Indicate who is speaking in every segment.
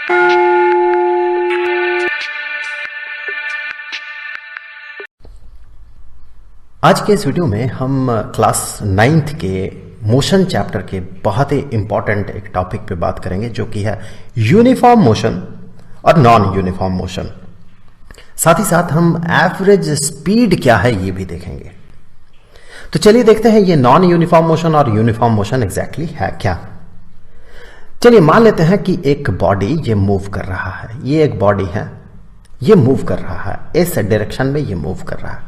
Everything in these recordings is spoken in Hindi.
Speaker 1: आज के इस वीडियो में हम क्लास 9th के मोशन चैप्टर के बहुत ही इंपॉर्टेंट एक टॉपिक पे बात करेंगे, जो कि है यूनिफॉर्म मोशन और नॉन यूनिफॉर्म मोशन। साथ ही साथ हम एवरेज स्पीड क्या है ये भी देखेंगे। तो चलिए देखते हैं ये नॉन यूनिफॉर्म मोशन और यूनिफॉर्म मोशन एग्जैक्टली है क्या। चलिए मान लेते हैं कि एक बॉडी ये मूव कर रहा है, ये एक बॉडी है, ये मूव कर रहा है, इस डायरेक्शन में ये मूव कर रहा है।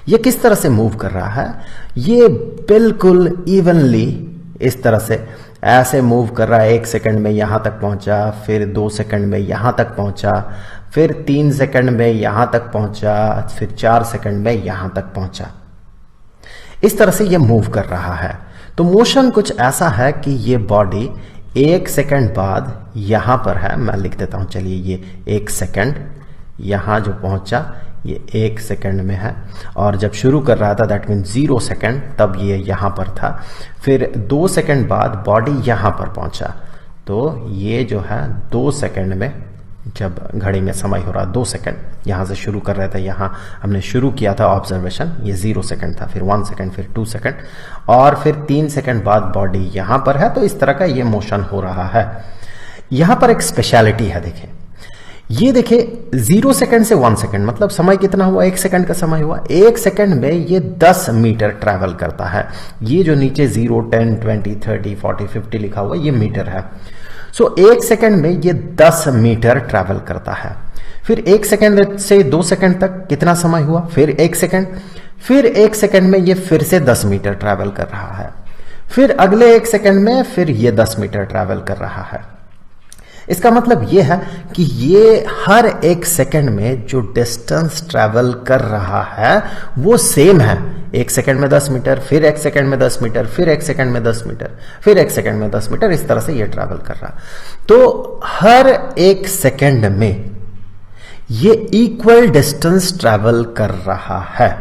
Speaker 1: ये किस तरह से मूव कर रहा है? ये बिल्कुल इवनली इस तरह से ऐसे मूव कर रहा है। 1 सेकंड में यहां तक पहुंचा, फिर 2 सेकंड में यहां तक पहुंचा, फिर 3 सेकंड में यहां तक पहुंचा, फिर 4 सेकंड में यहां तक पहुंचा। इस तरह से ये मूव कर रहा है। तो मोशन कुछ ऐसा है कि ये बॉडी 1 सेकंड बाद यहां पर है, मैं लिख देता हूं, चलिए ये 1 सेकंड, यहां जो पहुंचा ये 1 सेकंड में है, और जब शुरू कर रहा था दैट मीन 0 सेकंड, तब ये यहां पर था। फिर 2 सेकंड बाद बॉडी यहां पर पहुंचा, तो ये जो है 2 सेकंड में, जब घड़ी में समय हो रहा 2 सेकंड, यहां से शुरू कर रहे थे, यहां हमने शुरू किया था ऑब्जर्वेशन, ये 0 सेकंड था, फिर 1 सेकंड, फिर 2 सेकंड, और फिर 3 सेकंड बाद बॉडी यहां पर है। तो इस तरह का ये मोशन हो रहा है। यहां पर एक स्पेशलिटी है, देखें, ये देखे 0 सेकंड से 1 सेकंड, मतलब समय कितना हुआ? 1 सेकंड का समय हुआ। 1 सेकंड में ये 10 मीटर ट्रैवल करता है। ये जो नीचे 0, 10, 20, 30, 40, 50 लिखा हुआ, ये मीटर है। सो 1 सेकंड में ये 10 मीटर ट्रैवल करता है। फिर 1 सेकंड से 2 सेकंड तक कितना समय हुआ? फिर 1 सेकंड, फिर 1 सेकंड में ये फिर से 10 मीटर ट्रैवल कर रहा है। फिर अगले 1 सेकंड में फिर ये 10 मीटर ट्रैवल कर रहा है। इसका मतलब यह है कि ये हर 1 सेकंड में जो डिस्टेंस ट्रैवल कर रहा है वो सेम है। 1 सेकंड में 10 मीटर, फिर 1 सेकंड में 10 मीटर, फिर 1 सेकंड में 10 मीटर, फिर 1 सेकंड में 10 मीटर, इस तरह से ये ट्रैवल कर रहा है। तो हर 1 सेकंड में ये इक्वल डिस्टेंस ट्रैवल कर रहा है।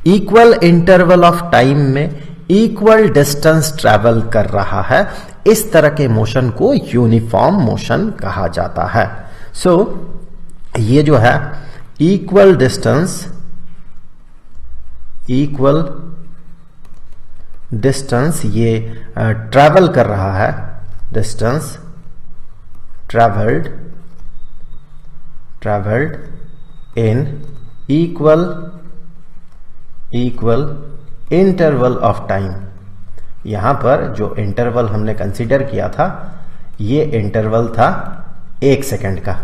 Speaker 1: इक्वल इंटरवल ऑफ टाइम में इक्वल डिस्टेंस ट्रैवल कर रहा है। इस तरह के मोशन को यूनिफॉर्म मोशन कहा जाता है। सो ये जो है इक्वल डिस्टेंस ये ट्रैवल कर रहा है, distance travelled in equal interval of time. यहां पर जो इंटरवल हमने कंसीडर किया था, ये इंटरवल था 1 सेकंड का।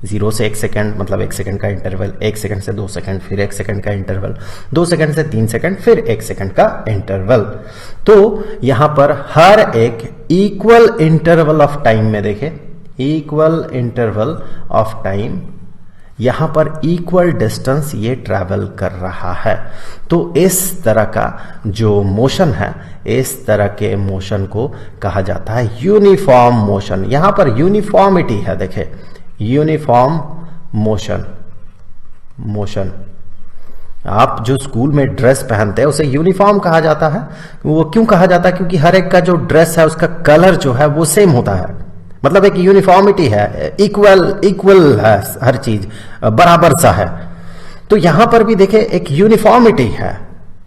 Speaker 1: 0 से 1 सेकंड मतलब 1 सेकंड का इंटरवल, 1 सेकंड से 2 सेकंड, फिर 1 सेकंड का इंटरवल, 2 सेकंड से 3 सेकंड, फिर 1 सेकंड का इंटरवल। तो यहां पर हर एक इक्वल इंटरवल ऑफ टाइम में देखें, इक्वल इंटरवल ऑफ टाइम, यहां पर इक्वल डिस्टेंस ये ट्रैवल कर रहा है। तो इस तरह का जो मोशन है, इस तरह के मोशन को कहा जाता है यूनिफॉर्म मोशन। यहां पर यूनिफॉर्मिटी है, देखें, यूनिफॉर्म मोशन। आप जो स्कूल में ड्रेस पहनते हैं उसे यूनिफॉर्म कहा जाता है। वो क्यों कहा जाता है? क्योंकि हर एक का जो ड्रेस है उसका कलर जो है वो सेम होता है, मतलब एक यूनिफॉर्मिटी है, इक्वल है, हर चीज बराबर सा है। तो यहां पर भी देखें एक यूनिफॉर्मिटी है,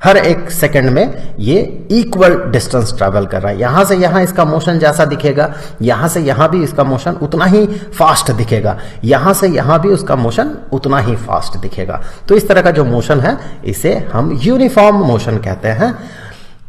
Speaker 1: हर 1 सेकंड में ये इक्वल डिस्टेंस ट्रैवल कर रहा है। यहां से यहां इसका मोशन जैसा दिखेगा, यहां से यहां भी इसका मोशन उतना ही फास्ट दिखेगा, यहां से यहां भी उसका मोशन उतना ही फास्ट दिखेगा। तो इस तरह का जो मोशन है इसे हम यूनिफॉर्म मोशन कहते हैं।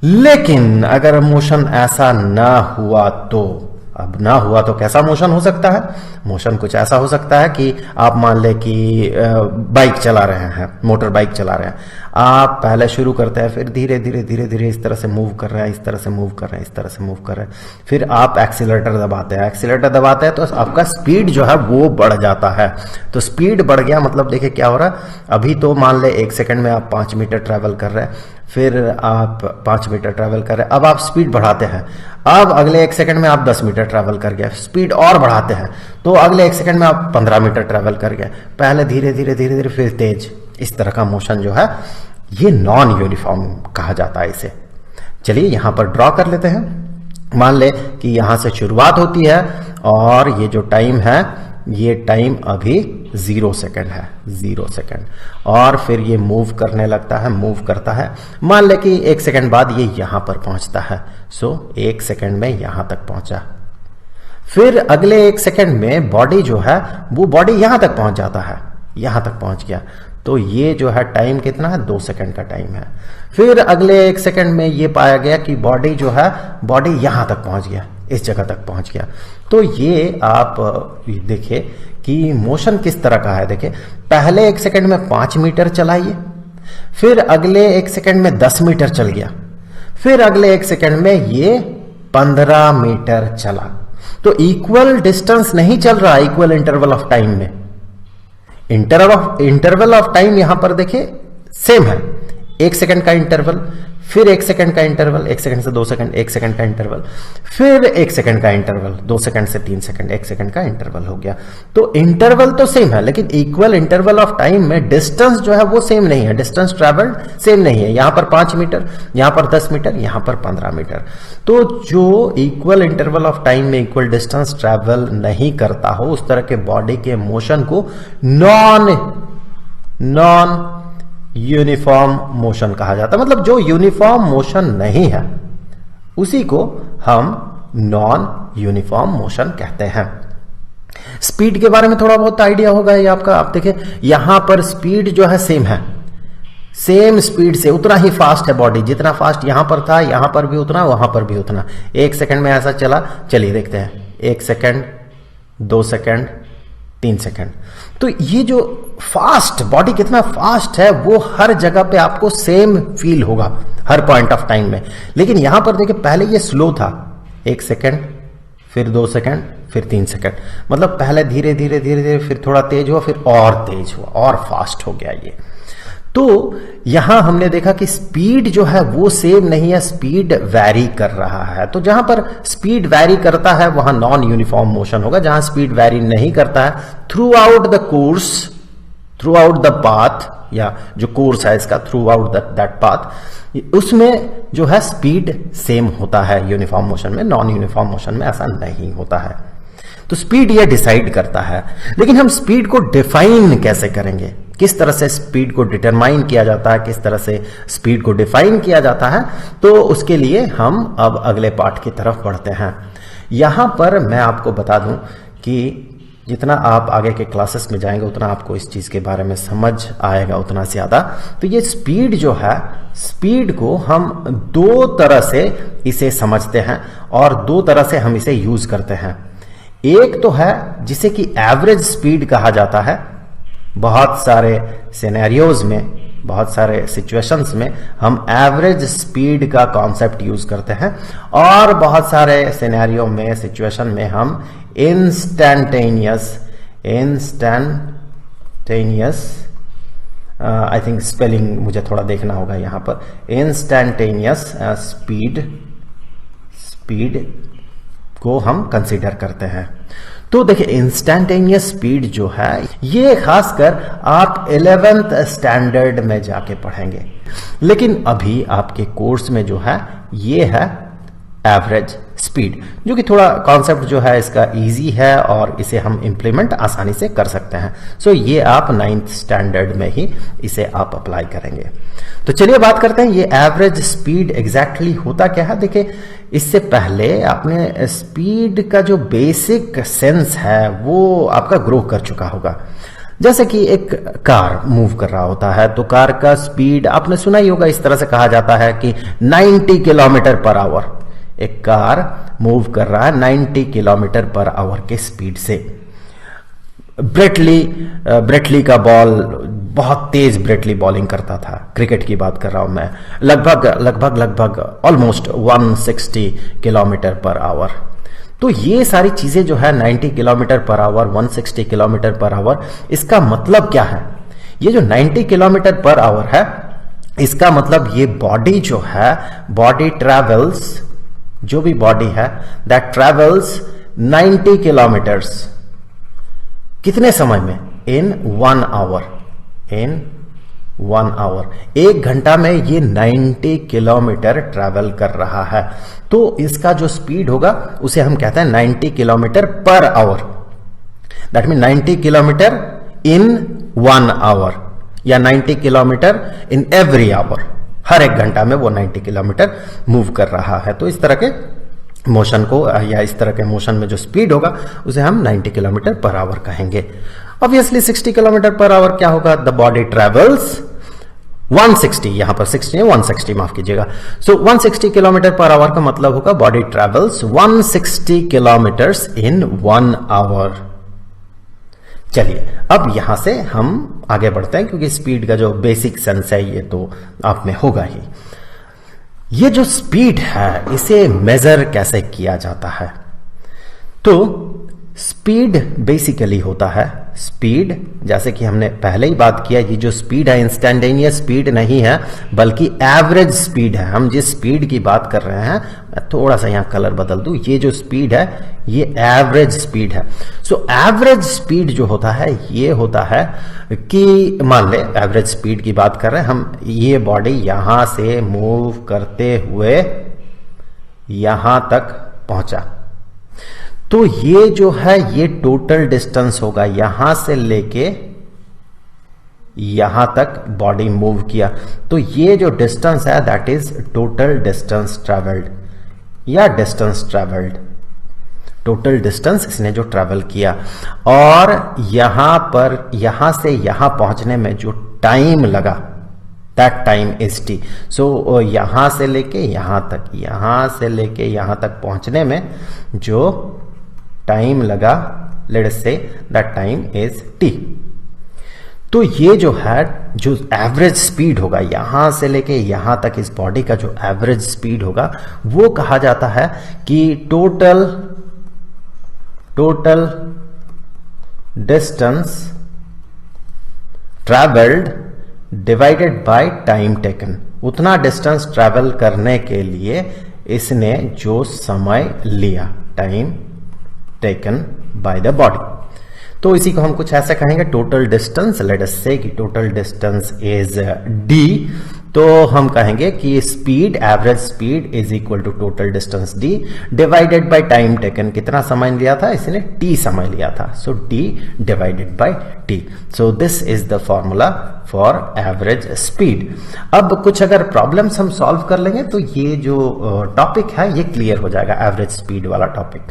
Speaker 1: लेकिन अगर मोशन ऐसा ना हुआ तो, अब ना हुआ तो कैसा मोशन हो सकता है? मोशन कुछ ऐसा हो सकता है कि आप मान ले कि बाइक चला रहे हैं, मोटर बाइक चला रहे हैं। आप पहले शुरू करते हैं, फिर धीरे धीरे इस तरह से मूव कर रहे हैं, इस तरह से मूव कर रहे हैं, इस तरह से मूव कर रहे हैं। फिर आप एक्सीलरेटर दबाते हैं, तो आपका स्पीड जो है वो बढ़ जाता है। तो स्पीड बढ़ गया मतलब देखिए क्या हो रहा है। अभी तो मान ले 1 सेकंड में आप 5 मीटर ट्रैवल कर रहे हैं, फिर आप 5 मीटर ट्रैवल कर रहे हैं, अब आप स्पीड बढ़ाते हैं। अब अगले 1 सेकंड में आप 10 मीटर ट्रैवल कर गए, स्पीड और बढ़ाते हैं, तो अगले 1 सेकंड में आप 15 मीटर ट्रैवल कर गए। पहले धीरे धीरे फिर तेज, इस तरह का मोशन जो है ये नॉन यूनिफॉर्म कहा जाता है इसे। चलिए यहां पर ड्रॉ कर लेते हैं। मान ले कि यहां से शुरुआत होती है और ये जो टाइम है ये टाइम अभी 0 सेकंड है, 0 सेकंड। और फिर ये मूव करने लगता है, मूव करता है। मान ले कि 1 सेकंड बाद ये यहां पर पहुंचता है। सो 1 सेकंड में यहां तक पहुंचा। फिर अगले 1 सेकंड में बॉडी जो है वो बॉडी यहां तक पहुंच जाता है, यहां तक पहुंच गया। तो ये जो है टाइम कितना है, 2 सेकंड का टाइम है। फिर अगले 1 सेकंड में ये पाया गया कि बॉडी जो है बॉडी यहां तक पहुंच गया, इस जगह तक पहुंच गया। तो ये आप देखिए कि मोशन किस तरह का है। देखिए पहले 1 सेकंड में 5 मीटर चलाइए, फिर अगले 1 सेकंड में 10 मीटर चल गया, फिर अगले 1 सेकंड में ये 15 मीटर चला। तो इक्वल डिस्टेंस नहीं चल रहा, इक्वल इंटरवल ऑफ टाइम में। इंटरवल ऑफ टाइम यहां पर देखिए सेम है, 1 सेकंड का इंटरवल, फिर 1 सेकंड का इंटरवल, 1 सेकंड से 2 सेकंड, 1 सेकंड का इंटरवल, फिर 1 सेकंड का इंटरवल, 2 सेकंड से 3 सेकंड, 1 सेकंड का इंटरवल हो गया। तो इंटरवल तो सेम है, लेकिन इक्वल इंटरवल ऑफ टाइम में डिस्टेंस जो है वो सेम नहीं है, डिस्टेंस ट्रेवल्ड सेम नहीं है। यहां पर 5 मीटर, यहां पर 10 मीटर, यहां पर 15 मीटर। तो जो इक्वल इंटरवल ऑफ टाइम में इक्वल डिस्टेंस ट्रेवल नहीं करता हो, उस तरह के बॉडी के मोशन को नॉन यूनिफॉर्म मोशन कहा जाता है। मतलब जो यूनिफॉर्म मोशन नहीं है उसी को हम नॉन यूनिफॉर्म मोशन कहते हैं। स्पीड के बारे में थोड़ा बहुत आइडिया होगा ये आपका। आप देखिए यहां पर स्पीड जो है सेम है, सेम स्पीड से उतना ही फास्ट है बॉडी, जितना फास्ट यहां पर था यहां पर भी उतना, वहां पर भी उतना। 1 सेकंड में ऐसा चला। चलिए देखते हैं, 1 सेकंड, 2 सेकंड, 3 सेकंड। तो ये जो फास्ट बॉडी कितना फास्ट है वो हर जगह पे आपको सेम फील होगा हर पॉइंट ऑफ टाइम में। लेकिन यहां पर देखिए पहले ये स्लो था, 1 सेकंड, फिर 2 सेकंड, फिर 3 सेकंड। मतलब पहले धीरे धीरे धीरे धीरे फिर थोड़ा तेज हुआ, फिर और तेज हुआ और फास्ट हो गया ये। तो यहां हमने देखा कि स्पीड जो है वो सेम नहीं है, स्पीड वैरी कर रहा है। तो जहां पर स्पीड वैरी करता है वहां नॉन यूनिफॉर्म मोशन होगा। जहां स्पीड वैरी नहीं करता है, through out the course, through out the path, या जो कोर्स है इसका, थ्रू आउट दैट पाथ, उसमें जो है स्पीड सेम होता है यूनिफॉर्म मोशन में। नॉन यूनिफॉर्म मोशन में ऐसा नहीं होता है। तो स्पीड ये डिसाइड करता है। लेकिन हम स्पीड को डिफाइन कैसे करेंगे, किस तरह से स्पीड को डिटरमाइन किया जाता है, किस तरह से स्पीड को डिफाइन किया जाता है, तो उसके लिए हम अब अगले पार्ट की तरफ बढ़ते हैं। यहां पर मैं आपको बता दूं कि जितना आप आगे के क्लासेस में जाएंगे उतना आपको इस चीज के बारे में समझ आएगा उतना ज्यादा। तो ये स्पीड जो है, स्पीड को हम 2 तरह से इसे समझते हैं और 2 तरह से हम इसे यूज करते हैं। एक तो है जिसे कि एवरेज स्पीड कहा जाता है। बहुत सारे सिनेरियोज में, बहुत सारे सिचुएशंस में हम एवरेज स्पीड का कॉन्सेप्ट यूज करते हैं, और बहुत सारे सिनेरियो में, सिचुएशन में हम इंस्टैंटेनियस आई थिंक स्पेलिंग मुझे थोड़ा देखना होगा यहां पर, इंस्टैंटेनियस स्पीड को हम कंसीडर करते हैं। तो देखिए इंस्टैंटेनियस स्पीड जो है ये खासकर आप 11th स्टैंडर्ड में जाके पढ़ेंगे, लेकिन अभी आपके कोर्स में जो है ये है एवरेज स्पीड, जो कि थोड़ा कॉन्सेप्ट जो है इसका इजी है और इसे हम इंप्लीमेंट आसानी से कर सकते हैं। सो ये आप 9th स्टैंडर्ड में ही इसे आप अप्लाई करेंगे। तो चलिए बात करते हैं ये एवरेज स्पीड एग्जैक्टली होता क्या है। देखिए इससे पहले आपने स्पीड का जो बेसिक सेंस है वो आपका ग्रो कर चुका होगा। जैसे कि एक कार मूव कर रहा होता है तो कार का स्पीड आपने सुना ही होगा, इस तरह से कहा जाता है कि 90 किलोमीटर पर आवर। एक कार मूव कर रहा है 90 किलोमीटर पर आवर के स्पीड से। ब्रेटली का बॉल बहुत तेज ब्रेटली बॉलिंग करता था, क्रिकेट की बात कर रहा हूं मैं, लगभग ऑलमोस्ट 160 किलोमीटर पर आवर। तो ये सारी चीजें जो है 90 kilometre per our, 160 kilometre per our, इसका मतलब क्या है? ये जो 90 किलोमीटर पर आवर है इसका मतलब ये बॉडी जो है, बॉडी ट्रेवल्स, जो भी बॉडी है दैट ट्रेवल्स 90 किलोमीटर्स कितने समय में? इन 1 आवर। इन 1 आवर, 1 घंटा में ये 90 किलोमीटर ट्रैवल कर रहा है। तो इसका जो स्पीड होगा उसे हम कहते हैं 90 kilometre per hour. That mean 90 kilometre in 1 hour या 90 किलोमीटर इन एवरी आवर, हर एक घंटा में वो 90 किलोमीटर मूव कर रहा है। तो इस तरह के मोशन को या इस तरह के मोशन में जो स्पीड होगा उसे हम 90 किलोमीटर पर आवर कहेंगे। ऑब्वियसली 60 किलोमीटर पर आवर क्या होगा, द बॉडी ट्रेवल्स 160, यहां पर 60 है 160 माफ कीजिएगा। सो 160 किलोमीटर पर आवर का मतलब होगा body travels 160 kilometres in 1 hour. चलिए अब यहां से हम आगे बढ़ते हैं, क्योंकि स्पीड का जो बेसिक सेंस है ये तो आप में होगा ही। ये जो स्पीड है इसे मेजर कैसे किया जाता है, तो स्पीड बेसिकली होता है, स्पीड जैसे कि हमने पहले ही बात किया, ये जो स्पीड है इंस्टैंटेनियस स्पीड नहीं है बल्कि एवरेज स्पीड है। हम जिस स्पीड की बात कर रहे हैं, मैं थोड़ा सा यहां कलर बदल दूं, ये जो स्पीड है ये एवरेज स्पीड है। सो एवरेज स्पीड जो होता है ये होता है कि मान ले एवरेज स्पीड की बात कर रहे हैं हम, ये बॉडी यहां से मूव करते हुए यहां तक पहुंचा, तो ये जो है ये टोटल डिस्टेंस होगा, यहां से लेके यहां तक बॉडी मूव किया, तो ये जो डिस्टेंस है that is total distance travelled या डिस्टेंस ट्रेवल्ड, टोटल डिस्टेंस इसने जो ट्रेवल किया। और यहां पर यहां से यहां पहुंचने में जो टाइम लगा दैट टाइम इज टी। सो यहां से लेके यहां तक, यहां से लेके यहां तक पहुंचने में जो टाइम लगा, let's say that time is T. तो ये जो है जो एवरेज स्पीड होगा यहां से लेके यहां तक, इस बॉडी का जो एवरेज स्पीड होगा वो कहा जाता है कि total distance travelled divided by time taken. उतना डिस्टेंस ट्रेवल करने के लिए इसने जो समय लिया, time taken by the body. तो इसी को हम कुछ ऐसे कहेंगे, टोटल डिस्टेंस, लेट अस से कि टोटल डिस्टेंस इज डी, तो हम कहेंगे कि speed, average speed is equal to total distance d divided by time taken. कितना समय लिया था इसने, टी समय लिया था, so d divided by t. So this is the formula for average speed. अब कुछ अगर प्रॉब्लम्स हम सॉल्व कर लेंगे तो ये जो टॉपिक है ये क्लियर हो जाएगा, एवरेज स्पीड वाला टॉपिक।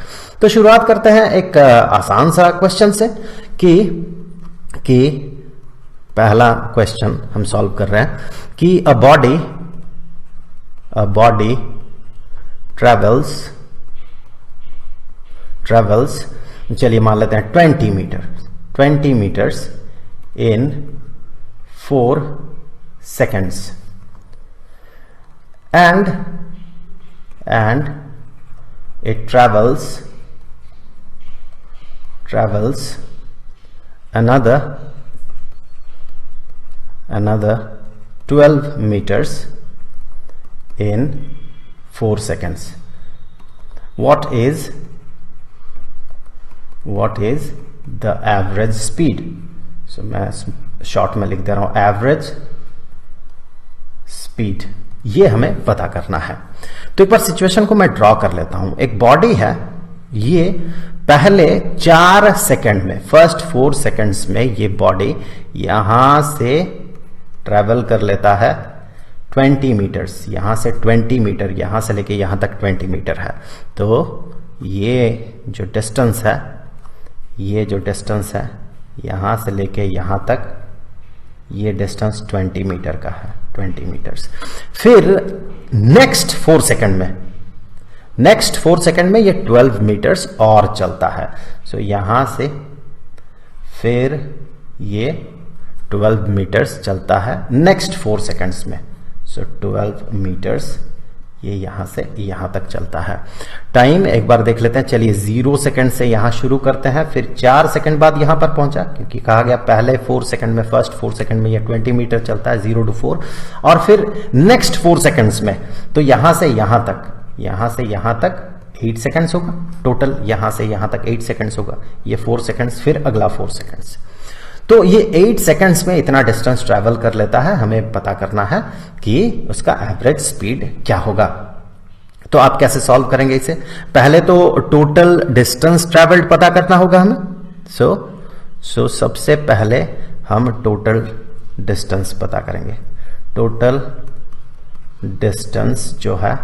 Speaker 1: तो शुरुआत करते हैं एक आसान सा क्वेश्चन से कि पहला क्वेश्चन हम सॉल्व कर रहे हैं कि अ बॉडी ट्रेवल्स, चलिए मान लेते हैं 20 metres in 4 seconds and it travels another 12 meters in 4 seconds. What is the average speed? So मैं शॉर्ट में लिख दे रहा हूं एवरेज स्पीड, ये हमें पता करना है। तो एक बार सिचुएशन को मैं ड्रॉ कर लेता हूं। एक बॉडी है, ये पहले 4 सेकंड में, फर्स्ट 4 सेकंड्स में ये बॉडी यहां से ट्रेवल कर लेता है 20 मीटर्स, यहां से 20 मीटर, यहां से लेके यहां तक 20 मीटर है। तो ये जो डिस्टेंस है यहां से लेके यहां तक, ये डिस्टेंस 20 मीटर का है, 20 मीटर्स। फिर नेक्स्ट 4 सेकंड में ये 12 मीटर्स और चलता है। सो यहां से फिर ये 12 मीटर्स चलता है नेक्स्ट 4 सेकंड्स में। सो 12 मीटर्स ये यहां से यहां तक चलता है। टाइम एक बार देख लेते हैं, चलिए 0 सेकंड से यहां शुरू करते हैं, फिर 4 सेकंड बाद यहां पर पहुंचा, क्योंकि कहा गया पहले 4 सेकंड में, फर्स्ट 4 सेकंड में ये 20 मीटर चलता है 0 to 4, और फिर नेक्स्ट 4 सेकंड्स में तो यहां से यहां तक 8 सेकंड्स होगा टोटल, यहां से यहां तक 8 सेकंड्स होगा, ये 4 सेकंड्स, फिर अगला 4 सेकंड्स। तो ये 8 सेकंड्स में इतना डिस्टेंस ट्रेवल कर लेता है। हमें पता करना है कि उसका एवरेज स्पीड क्या होगा। तो आप कैसे सॉल्व करेंगे इसे? पहले तो टोटल डिस्टेंस ट्रेवल्ड पता करना होगा हमें, सो सबसे पहले हम टोटल डिस्टेंस पता करेंगे। टोटल डिस्टेंस जो है,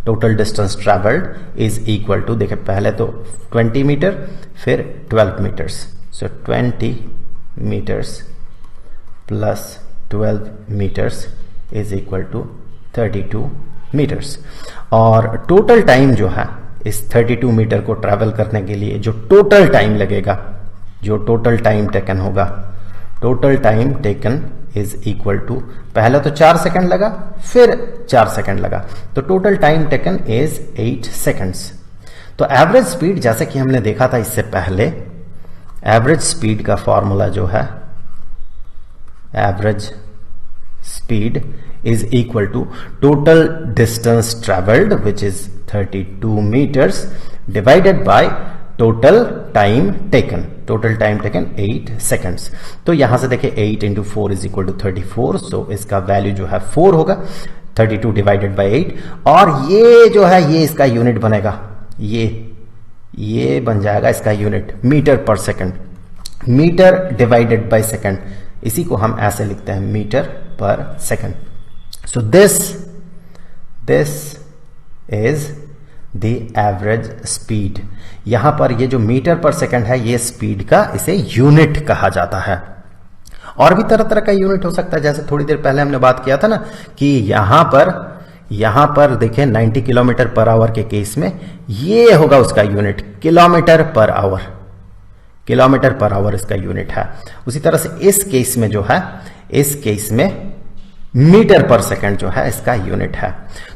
Speaker 1: total distance travelled is equal to, देखिए पहले तो 20 मीटर फिर 12 metres, so 20 metres plus 12 metres is equal to 32 metres. और टोटल टाइम जो है इस 32 मीटर को ट्रैवल करने के लिए जो टोटल टाइम लगेगा, जो टोटल टाइम टेकन होगा, total time taken is equal to, पहले तो 4 सेकंड लगा फिर 4 सेकंड लगा, तो total time taken is 8 seconds. तो एवरेज स्पीड, जैसे कि हमने देखा था इससे पहले, एवरेज स्पीड का फॉर्मूला जो है, average speed is equal to total distance travelled which is 32 metres divided by total time taken. Total time taken 8 seconds. तो यहां से देखिए 8 into 4 is equal to 34, so इसका वैल्यू जो है 4 होगा, 32 डिवाइडेड बाय 8। और ये जो है ये इसका यूनिट बनेगा, ये बन जाएगा इसका unit metre per second, metre divided by second, इसी को हम ऐसे लिखते हैं metre per second. So this is the average speed. यहां पर ये जो मीटर पर सेकंड है ये स्पीड का, इसे यूनिट कहा जाता है। और भी तरह तरह का यूनिट हो सकता है, जैसे थोड़ी देर पहले हमने बात किया था ना कि यहां पर देखिए 90 किलोमीटर पर आवर के केस में ये होगा उसका unit kilometre per our, kilometre per our इसका यूनिट है। उसी तरह से इस केस में जो है, इस केस में मीटर पर सेकंड जो है इसका यूनिट है।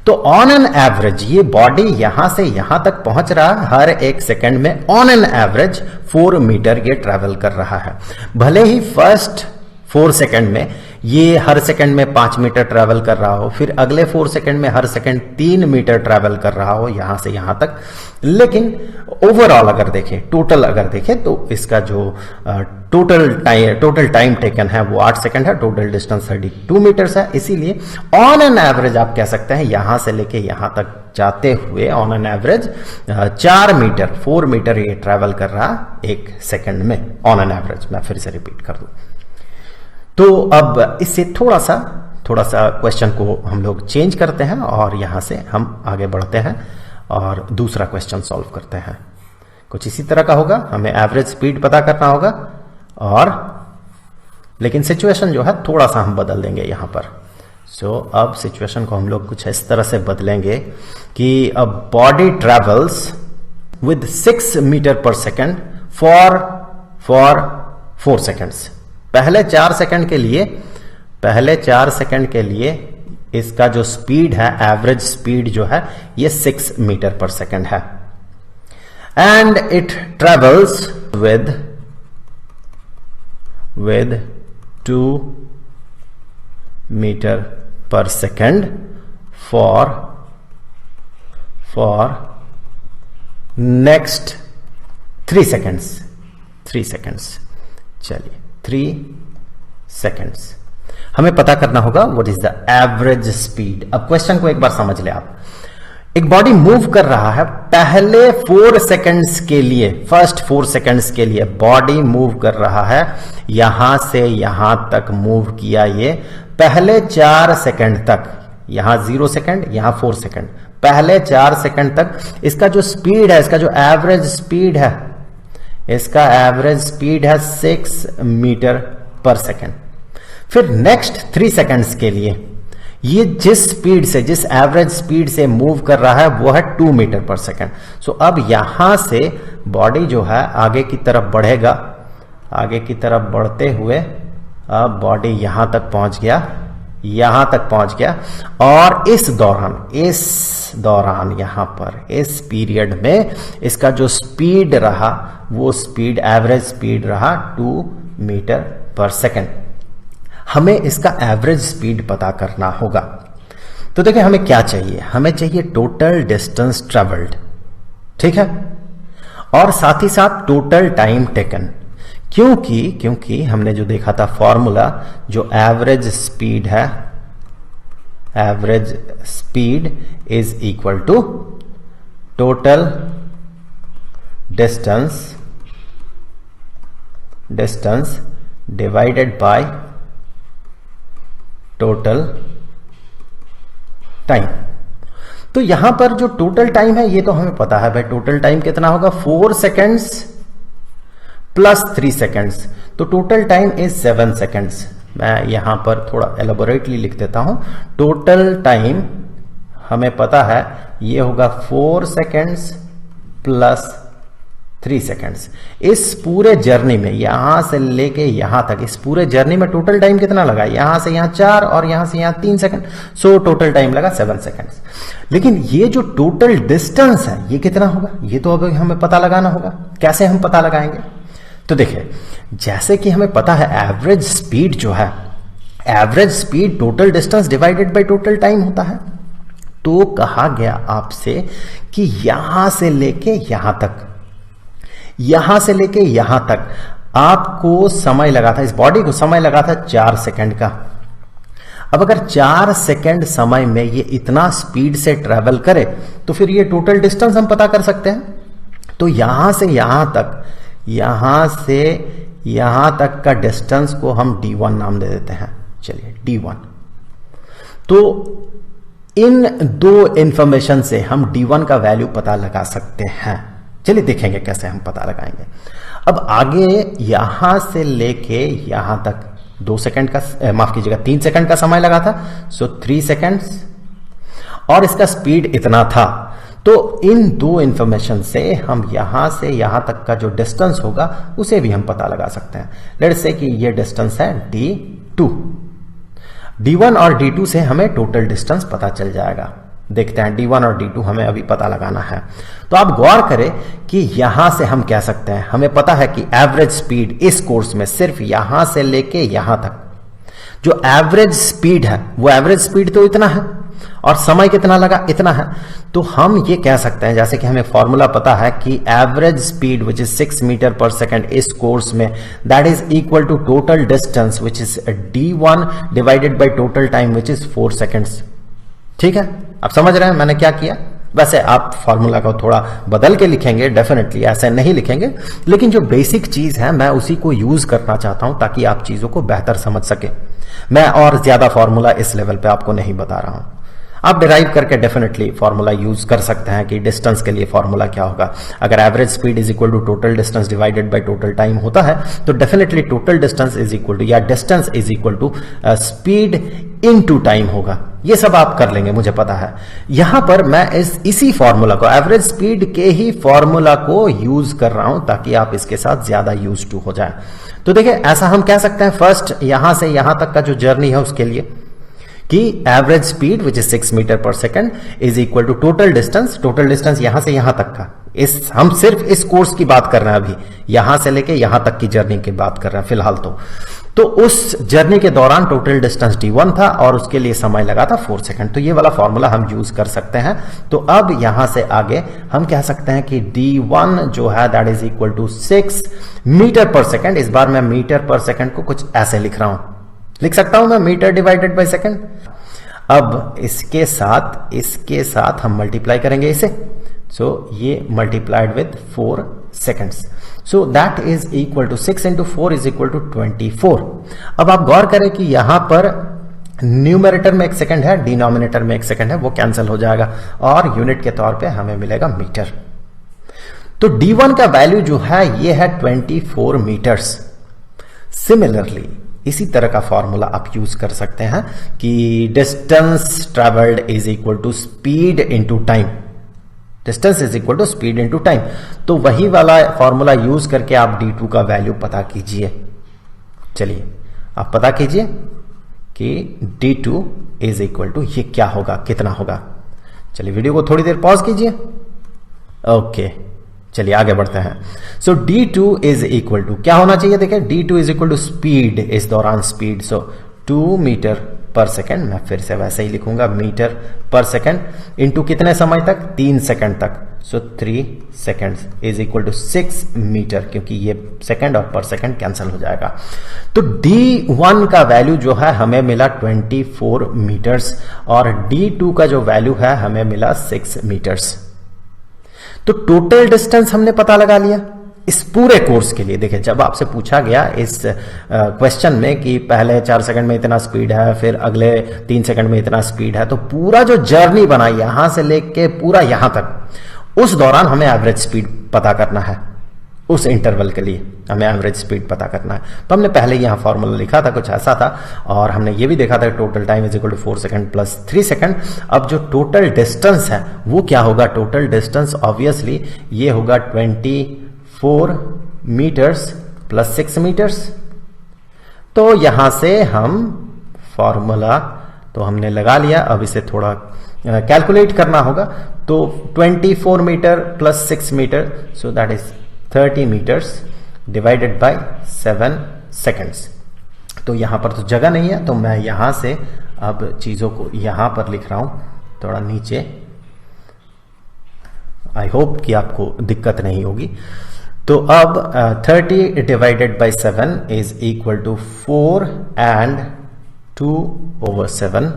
Speaker 1: तो ऑन एन एवरेज ये बॉडी यहां से यहां तक पहुंच रहा है, हर एक सेकंड में ऑन एन एवरेज 4 मीटर ये ट्रैवल कर रहा है। भले ही फर्स्ट 4 सेकंड में ये हर सेकंड में 5 मीटर ट्रैवल कर रहा हो, फिर अगले 4 सेकंड में हर सेकंड 3 मीटर ट्रैवल कर रहा हो यहां से यहां तक, लेकिन ओवरऑल अगर देखें, टोटल अगर देखें तो इसका जो टोटल टाइम टेकन है वो 8 सेकंड है, टोटल डिस्टेंस 32 मीटर्स है। इसीलिए ऑन एन एवरेज आप कह सकते हैं यहां से लेके यहां तक जाते हुए ऑन एन एवरेज 4 मीटर ये ट्रैवल कर रहा एक सेकंड में, ऑन एन एवरेज। मैं फिर से रिपीट कर दूं। तो अब इससे थोड़ा सा क्वेश्चन को हम लोग चेंज करते हैं और यहां से हम आगे बढ़ते हैं और दूसरा क्वेश्चन सॉल्व करते हैं। कुछ इसी तरह का होगा, हमें एवरेज स्पीड पता करना होगा, और लेकिन सिचुएशन जो है थोड़ा सा हम बदल देंगे यहां पर। सो अब सिचुएशन को हम लोग कुछ इस तरह से बदलेंगे कि a body travels with 6 metre per second for 4 seconds. पहले 4 सेकंड के लिए इसका जो स्पीड है, एवरेज स्पीड जो है ये 6 मीटर पर सेकंड है, and it travels with 2 metre per second for next 3 seconds। चलिए 3 सेकंड्स हमें पता करना होगा what is the average speed. अब क्वेश्चन को एक बार समझ ले आप। एक बॉडी मूव कर रहा है, पहले 4 सेकंड्स के लिए, फर्स्ट 4 सेकंड्स के लिए बॉडी मूव कर रहा है, यहां से यहां तक मूव किया ये पहले 4 सेकंड तक, यहां 0 सेकंड, यहां 4 सेकंड, पहले 4 सेकंड तक इसका जो स्पीड है, इसका जो एवरेज स्पीड है, इसका एवरेज स्पीड है 6 मीटर पर सेकंड। फिर नेक्स्ट 3 सेकंड्स के लिए ये जिस स्पीड से, जिस एवरेज स्पीड से मूव कर रहा है वो है 2 मीटर पर सेकंड। सो अब यहां से बॉडी जो है आगे की तरफ बढ़ेगा, आगे की तरफ बढ़ते हुए अब बॉडी यहां तक पहुंच गया, और इस दौरान यहां पर इस पीरियड में इसका जो स्पीड रहा वो स्पीड, एवरेज स्पीड रहा 2 मीटर पर सेकंड। हमें इसका एवरेज स्पीड पता करना होगा। तो देखिए हमें क्या चाहिए, हमें चाहिए टोटल डिस्टेंस ट्रेवल्ड, ठीक है, और साथ ही साथ टोटल टाइम टेकन। क्योंकि हमने जो देखा था फॉर्मूला, जो एवरेज स्पीड है, average speed is equal to total distance distance divided by total time. तो यहां पर जो टोटल टाइम है ये तो हमें पता है भाई, टोटल टाइम कितना होगा 4 सेकेंड्स प्लस 3 सेकेंड्स, तो टोटल टाइम इज 7 सेकेंड्स। मैं यहां पर थोड़ा एलोबोरेटली लिख देता हूं। टोटल टाइम हमें पता है ये होगा 4 सेकेंड्स प्लस 3 सेकेंड्स। इस पूरे जर्नी में यहां से लेके यहां तक, इस पूरे जर्नी में टोटल टाइम कितना लगा, यहां से यहां 4 और यहां से यहां 3 सेकेंड, सो टोटल टाइम लगा 7 सेकेंड्स। लेकिन ये जो टोटल डिस्टेंस है ये कितना होगा, ये तो अब हमें पता लगाना होगा। कैसे हम पता लगाएंगे, तो देखिए जैसे कि हमें पता है एवरेज स्पीड जो है, average speed total distance divided by total time होता है। तो कहा गया आपसे कि यहां से लेके यहां तक, यहां से लेके यहां तक आपको समय लगा था, इस बॉडी को समय लगा था 4 सेकंड का। अब अगर 4 सेकंड समय में ये इतना स्पीड से ट्रेवल करे तो फिर ये टोटल डिस्टेंस हम पता कर सकते हैं। तो यहां से यहां तक, यहां से यहां तक का डिस्टेंस को हम d1 नाम दे देते हैं। चलिए d1। तो इन दो इंफॉर्मेशन से हम d1 का वैल्यू पता लगा सकते हैं। चलिए देखेंगे कैसे हम पता लगाएंगे। अब आगे यहां से लेके यहां तक 2 सेकंड का, माफ कीजिएगा 3 सेकंड का समय लगा था, सो 3 सेकंड्स, और इसका स्पीड इतना था। तो इन दो इंफॉर्मेशन से हम यहां से यहां तक का जो डिस्टेंस होगा उसे भी हम पता लगा सकते हैं। लेट्स से कि ये डिस्टेंस है d2। d1 और d2 से हमें टोटल डिस्टेंस पता चल जाएगा। देखते हैं d1 और d2 हमें अभी पता लगाना है। तो आप गौर करें कि यहां से हम कह सकते हैं, हमें पता है कि एवरेज स्पीड इस कोर्स में सिर्फ यहां से लेके यहां तक जो एवरेज स्पीड है वो एवरेज स्पीड तो इतना है और समय कितना लगा, इतना है। तो हम ये कह सकते हैं, जैसे कि हमें फॉर्मूला पता है कि average speed which is 6 metre per second इस कोर्स में, that is equal to total distance which is d1 divided by total time which is 4 seconds. ठीक है, आप समझ रहे हैं मैंने क्या किया। वैसे आप फॉर्मूला को थोड़ा बदल के लिखेंगे, डेफिनेटली ऐसे नहीं लिखेंगे, लेकिन जो बेसिक चीज है मैं उसी को यूज करना चाहता हूं ताकि आप चीजों को बेहतर समझ सके। मैं और ज्यादा फॉर्मूला इस लेवल पे आपको नहीं बता रहा हूं। आप डिराइव करके डेफिनेटली फॉर्मूला यूज कर सकते हैं कि डिस्टेंस के लिए फॉर्मूला क्या होगा। अगर average speed is equal to total distance divided by total time होता है तो definitely total distance is equal to, या distance is equal to speed into time होगा। ये सब आप कर लेंगे, मुझे पता है। यहां पर मैं इसी फॉर्मूला को, एवरेज स्पीड के ही फॉर्मूला को यूज कर रहा हूं ताकि आप इसके साथ ज्यादा यूज टू हो जाए। तो देखिए ऐसा हम कह सकते हैं, फर्स्ट यहां से यहां तक का जो जर्नी है उसके लिए कि average speed which is 6 metre per second is equal to total distance, total distance यहां से यहां तक का, इस हम सिर्फ इस कोर्स की बात कर रहे हैं, अभी यहां से लेके यहां तक की जर्नी की बात कर रहे हैं फिलहाल। तो उस जर्नी के दौरान टोटल डिस्टेंस d1 था और उसके लिए समय लगा था 4 सेकंड। तो ये वाला फॉर्मूला हम यूज कर सकते हैं। तो अब यहां से आगे हम कह सकते हैं कि d1 जो है that is equal to 6 metre per second. इस बार मैं मीटर पर सेकेंड को कुछ ऐसे लिख रहा हूं, लिख सकता हूं मैं मीटर डिवाइडेड बाय सेकेंड। अब इसके साथ हम मल्टीप्लाई करेंगे इसे, सो ये multiplied with 4 seconds, so that is equal to 6 into 4 is equal to 24। अब आप गौर करें कि यहां पर न्यूमरेटर में 1 सेकेंड है, डिनोमिनेटर में 1 सेकेंड है, वो कैंसिल हो जाएगा और यूनिट के तौर पे हमें मिलेगा मीटर। तो d1 का वैल्यू जो है ये है 24 मीटर्स। सिमिलरली इसी तरह का फॉर्मूला आप यूज कर सकते हैं कि distance travelled is equal to speed into time, distance is equal to speed into time. तो वही वाला फॉर्मूला यूज करके आप d2 का वैल्यू पता कीजिए। चलिए आप पता कीजिए कि d2 इज इक्वल टू ये क्या होगा, कितना होगा। चलिए वीडियो को थोड़ी देर पॉज कीजिए। ओके चलिए आगे बढ़ते हैं। सो d2 इज इक्वल टू क्या होना चाहिए, देखिए d2 is equal to speed, इस दौरान स्पीड, सो 2 मीटर पर सेकेंड, मैं फिर से वैसे ही लिखूंगा मीटर पर सेकेंड, इंटू कितने समय तक, 3 सेकेंड तक, so 3 seconds is equal to 6 metre, क्योंकि ये सेकेंड और पर सेकेंड कैंसिल हो जाएगा। तो d1 का वैल्यू जो है हमें मिला 24 मीटर्स और d2 का जो वैल्यू है हमें मिला 6 मीटर्स। तो टोटल डिस्टेंस हमने पता लगा लिया। इस पूरे कोर्स के लिए देखिए, जब आपसे पूछा गया इस क्वेश्चन में कि पहले 4 सेकंड में इतना स्पीड है, फिर अगले 3 सेकंड में इतना स्पीड है, तो पूरा जो जर्नी बना यहां से लेके पूरा यहां तक, उस दौरान हमें एवरेज स्पीड पता करना है। उस इंटरवल के लिए हमें एवरेज स्पीड पता करना है। तो हमने पहले यहां फॉर्मूला लिखा था, कुछ ऐसा था, और हमने ये भी देखा था total time is equal to 4 second plus 3 second. अब जो टोटल डिस्टेंस है वो क्या होगा? टोटल डिस्टेंस ऑब्वियसली ये होगा 24 मीटर्स प्लस 6 मीटर्स। तो यहां से हम फॉर्मूला तो हमने लगा लिया, अब इसे थोड़ा कैलकुलेट करना होगा। तो 24 metre plus 6 metre, so that is 30 metres divided by 7 seconds. तो यहां पर तो जगह नहीं है, तो मैं यहां से अब चीजों को यहां पर लिख रहा हूं थोड़ा नीचे। आई होप कि आपको दिक्कत नहीं होगी। तो अब 30 divided by 7 is equal to 4 and 2/7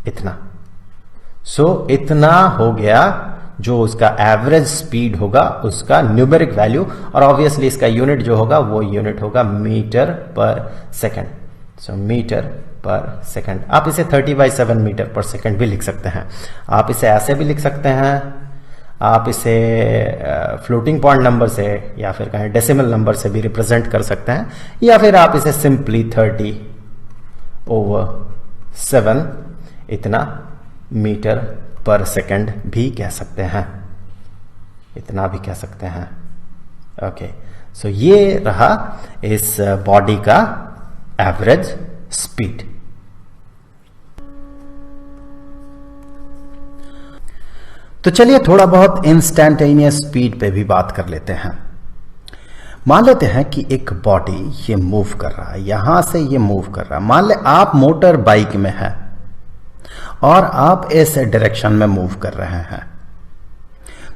Speaker 1: इतना। सो इतना हो गया जो उसका एवरेज स्पीड होगा, उसका न्यूमेरिक वैल्यू, और ऑब्वियसली इसका यूनिट जो होगा वो यूनिट होगा मीटर पर सेकंड। सो मीटर पर सेकंड। आप इसे 30/7 मीटर पर सेकंड भी लिख सकते हैं। आप इसे ऐसे भी लिख सकते हैं, आप इसे फ्लोटिंग पॉइंट नंबर से या फिर कहें डेसिमल नंबर से भी रिप्रेजेंट कर सकते हैं, या फिर आप इसे सिंपली 30/7 इतना मीटर पर सेकंड भी कह सकते हैं, इतना भी कह सकते हैं। ओके, सो ये रहा इस बॉडी का एवरेज स्पीड। तो चलिए थोड़ा बहुत इंस्टैंटेनियस स्पीड पे भी बात कर लेते हैं। मान लेते हैं कि एक बॉडी ये मूव कर रहा है, यहां से ये मूव कर रहा है। मान ले आप मोटर बाइक में है और आप इस डायरेक्शन में मूव कर रहे हैं।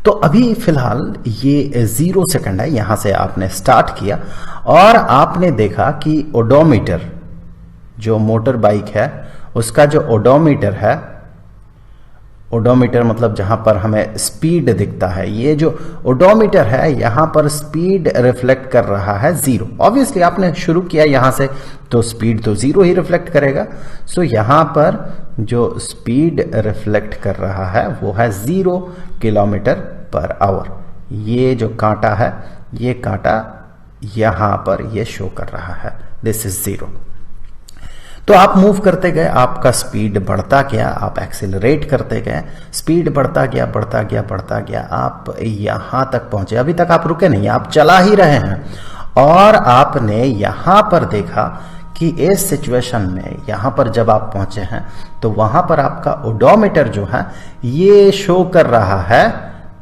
Speaker 1: तो अभी फिलहाल ये 0 सेकंड है, यहां से आपने स्टार्ट किया और आपने देखा कि ओडोमीटर, जो मोटर बाइक है उसका जो ओडोमीटर है, ओडोमीटर मतलब जहां पर हमें स्पीड दिखता है, ये जो ओडोमीटर है यहां पर स्पीड रिफ्लेक्ट कर रहा है 0। ऑब्वियसली आपने शुरू किया यहां से तो स्पीड तो 0 ही रिफ्लेक्ट करेगा। सो यहां पर जो स्पीड रिफ्लेक्ट कर रहा है वो है 0 किलोमीटर पर आवर। ये जो कांटा है, ये कांटा यहां पर ये शो कर रहा है, दिस इज 0। तो आप मूव करते गए, आपका स्पीड बढ़ता गया, आप एक्सेलरेट करते गए, स्पीड बढ़ता गया बढ़ता गया बढ़ता गया, आप यहां तक पहुंचे। अभी तक आप रुके नहीं, आप चला ही रहे हैं। और आपने यहां पर देखा कि इस सिचुएशन में यहां पर जब आप पहुंचे हैं तो वहां पर आपका ओडोमीटर जो है ये शो कर रहा है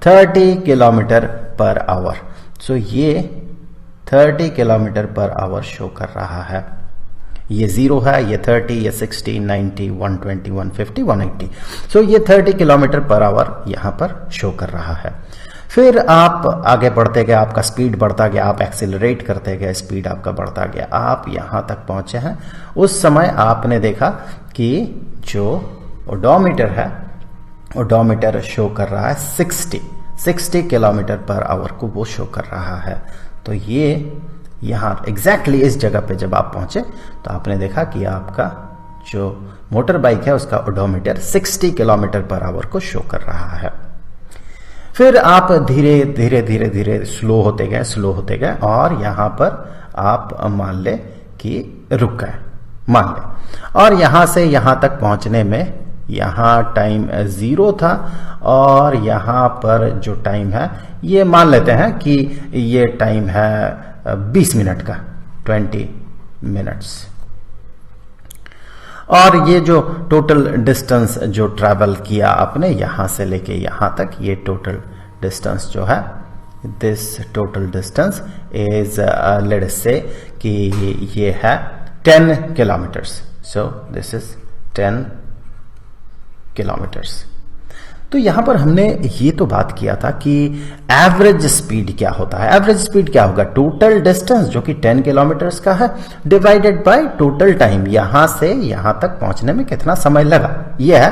Speaker 1: 30 किलोमीटर पर आवर। सो ये 30 किलोमीटर पर आवर शो कर रहा है। ये 0 है, ये 30, ये 60, 90, 120, 150, 180। सो ये 30 किलोमीटर पर आवर यहां पर शो कर रहा है। फिर आप आगे बढ़ते गए, आपका स्पीड बढ़ता गया, आप एक्सेलरेट करते गए, स्पीड आपका बढ़ता गया, आप यहां तक पहुंचे हैं। उस समय आपने देखा कि जो ओडोमीटर है, ओडोमीटर शो कर रहा है 60 किलोमीटर पर आवर को वो शो कर रहा है। तो ये यहां एग्जैक्टली इस जगह पे जब आप पहुंचे तो आपने देखा कि आपका जो मोटर बाइक है उसका ओडोमीटर 60 किलोमीटर पर आवर को शो कर रहा है। फिर आप धीरे धीरे धीरे धीरे स्लो होते गए और यहां पर आप मान ले कि रुक गए, मान ले। और यहां से यहां तक पहुंचने में यहां टाइम 0 था और यहां पर जो टाइम है ये मान लेते हैं कि ये टाइम है 20 मिनट का, 20 मिनट्स। और ये जो टोटल डिस्टेंस जो ट्रैवल किया आपने यहां से लेके यहां तक, ये टोटल डिस्टेंस जो है, this total distance is let's say कि ये है 10 kilometres. So this is 10 kilometres. तो यहां पर हमने ये तो बात किया था कि एवरेज स्पीड क्या होता है। एवरेज स्पीड क्या होगा? टोटल डिस्टेंस जो कि 10 किलोमीटर्स का है डिवाइडेड बाय टोटल टाइम, यहां से यहां तक पहुंचने में कितना समय लगा, यह है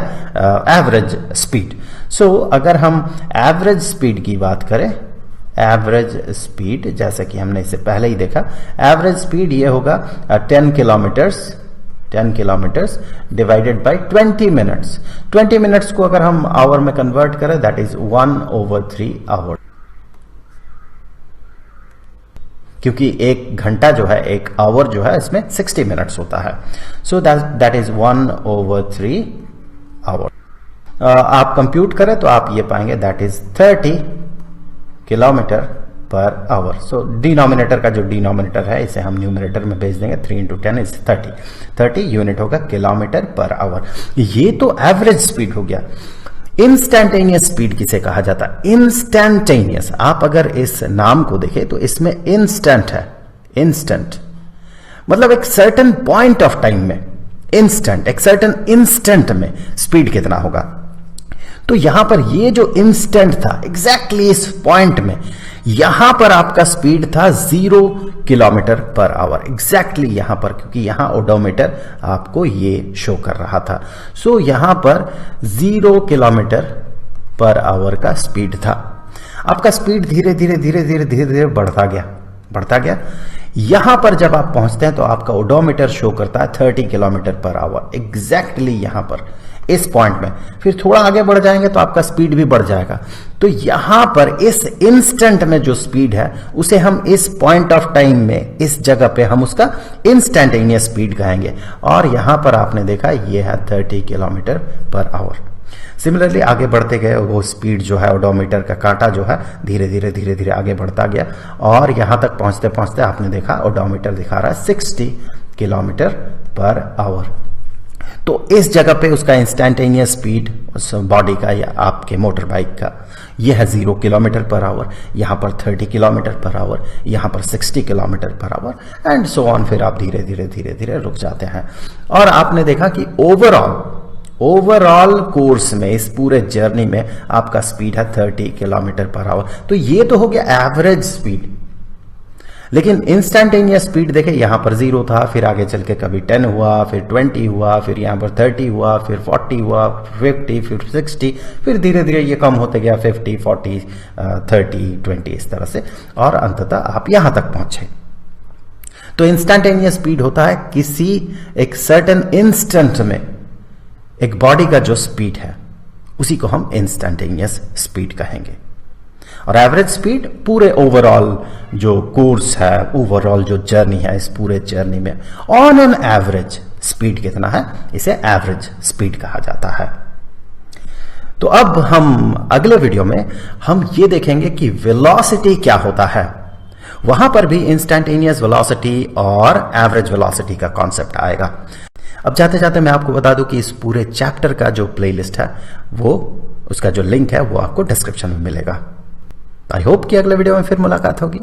Speaker 1: एवरेज स्पीड। सो अगर हम एवरेज स्पीड की बात करें एवरेज स्पीड, जैसे कि हमने इससे पहले ही देखा, एवरेज स्पीड ये होगा 10 kilometres divided by 20 minutes. 20 minutes को अगर हम आवर में कन्वर्ट करें, दैट इज 1/3 आवर, क्योंकि एक घंटा जो है, एक आवर जो है, इसमें 60 मिनट्स होता है। So that is 1/3 hour. आप कंप्यूट करें तो आप ये पाएंगे that is 30 kilometre per hour. So denominator का जो डिनोमिनेटर है इसे हम न्यूमरेटर में भेज देंगे, 3 × 10 इज 30 यूनिट होगा किलोमीटर पर आवर। ये तो एवरेज स्पीड हो गया। इंस्टैंटेनियस स्पीड किसे कहा जाता है? इंस्टैंटेनियस। आप अगर इस नाम को देखें तो इसमें इंस्टेंट है, इंस्टेंट मतलब एक सर्टेन पॉइंट ऑफ टाइम में, इंस्टेंट, एक सर्टेन इंस्टेंट में स्पीड कितना होगा। तो यहां पर ये जो इंस्टेंट था, एग्जैक्टली इस पॉइंट में यहां पर आपका स्पीड था 0 किलोमीटर पर आवर, एग्जैक्टली यहां पर, क्योंकि यहां ओडोमीटर आपको ये शो कर रहा था। सो यहां पर 0 किलोमीटर पर आवर का स्पीड था। आपका स्पीड धीरे धीरे बढ़ता गया। यहां पर जब आप पहुंचते हैं तो आपका ओडोमीटर शो करता है 30 किलोमीटर पर आवर, एग्जैक्टली यहां पर इस पॉइंट में। फिर थोड़ा आगे बढ़ जाएंगे तो आपका स्पीड भी बढ़ जाएगा। तो यहां पर इस इंस्टेंट में जो स्पीड है उसे हम इस पॉइंट ऑफ टाइम में, इस जगह पे हम उसका इंस्टैंटेनियस स्पीड कहेंगे। और यहां पर आपने देखा ये है 30 किलोमीटर पर आवर। सिमिलरली आगे बढ़ते गए वो स्पीड जो है, ओडोमीटर का कांटा जो है, धीरे धीरे आगे बढ़ता गया और यहां तक पहुंचते पहुंचते आपने देखा ओडोमीटर दिखा रहा है 60 किलोमीटर पर आवर। तो इस जगह पे उसका इंस्टैंटेनियस स्पीड उस बॉडी का या आपके मोटर बाइक का यह है 0 किलोमीटर पर आवर, यहां पर 30 किलोमीटर पर आवर, यहां पर 60 kilometre per our and so on. फिर आप धीरे धीरे रुक जाते हैं और आपने देखा कि ओवरऑल कोर्स में, इस पूरे जर्नी में आपका स्पीड है 30 किलोमीटर पर आवर। तो ये तो हो गया एवरेज स्पीड। लेकिन इंस्टैंटेनियस स्पीड देखें, यहां पर 0 था, फिर आगे चल के कभी 10 हुआ, फिर 20 हुआ, फिर यहां पर 30 हुआ, फिर 40 हुआ, 50, फिर 60, फिर धीरे धीरे ये कम होते गया 50, 40, 30, 20 इस तरह से, और अंततः आप यहां तक पहुंचे। तो इंस्टैंटेनियस स्पीड होता है किसी एक सर्टेन इंस्टेंट में एक बॉडी का जो स्पीड है उसी को हम इंस्टैंटेनियस स्पीड कहेंगे। और एवरेज स्पीड पूरे ओवरऑल जो कोर्स है, ओवरऑल जो जर्नी है, इस पूरे जर्नी में ऑन एन एवरेज स्पीड कितना है, इसे एवरेज स्पीड कहा जाता है। तो अब हम अगले वीडियो में हम ये देखेंगे कि वेलोसिटी क्या होता है। वहां पर भी इंस्टैंटेनियस वेलोसिटी और एवरेज वेलोसिटी का कॉन्सेप्ट आएगा। अब जाते जाते मैं आपको बता दूं कि इस पूरे चैप्टर का जो प्लेलिस्ट है वो, उसका जो लिंक है वो आपको डिस्क्रिप्शन में मिलेगा। आई होप कि अगले वीडियो में फिर मुलाकात होगी।